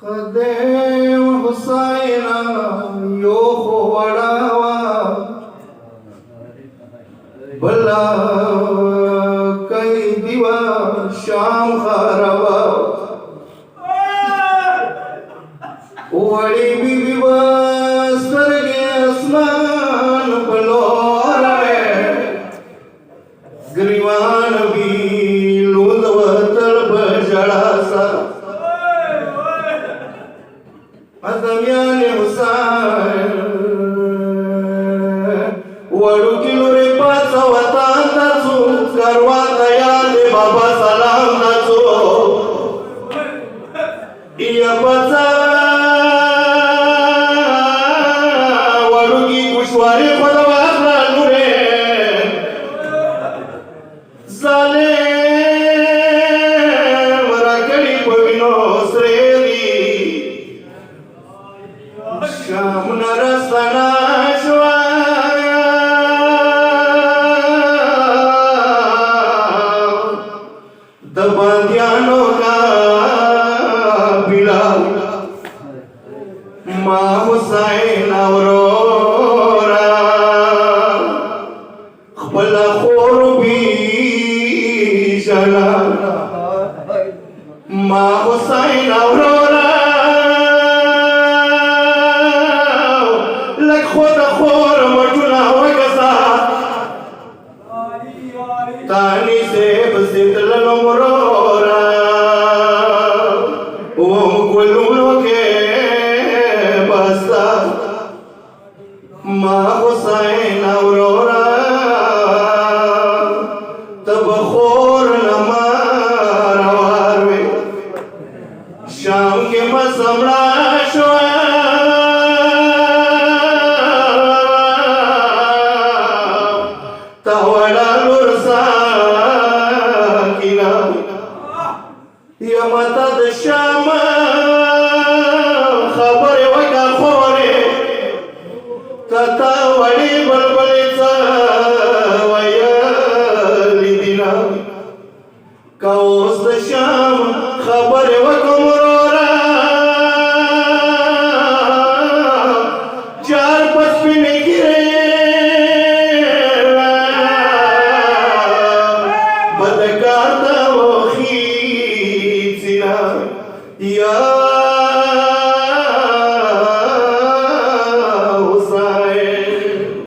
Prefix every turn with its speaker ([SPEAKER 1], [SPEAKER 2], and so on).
[SPEAKER 1] خدیم حسین you خوڑاوا بلا کئی دیوا شام خاروا وڑی بی بی بسترگی اسمان بلور میں گریوان بی لوند وطل بجڑا سا ادمیان حسین وڑو کلو ری پاسا وطان تاسو کروا تیار دے بابا سلام تاسو یا پاسا وڑو کی کشواری خدا واقرا نورے زالے ورا کڑی پوینو سریدی شام نرسنا شوا دباندیانو کا بلا ماں حسین اورورا خپل خور بھی جلا ماں حسین اورورا خود خور مجھنا وگسا تانی سے بسیت لنمرورا وم کلونو کے بستا ماں حسین اورورا تب خور نمارا واروے شام کے مسمڑا شوا یمتا د شام خبر وکا خوره تتا وړي بلبلې ویلې دینا کاوس د شام خبر وکا مرورا چار پس پینې ګیرې بدکار تا وخی یا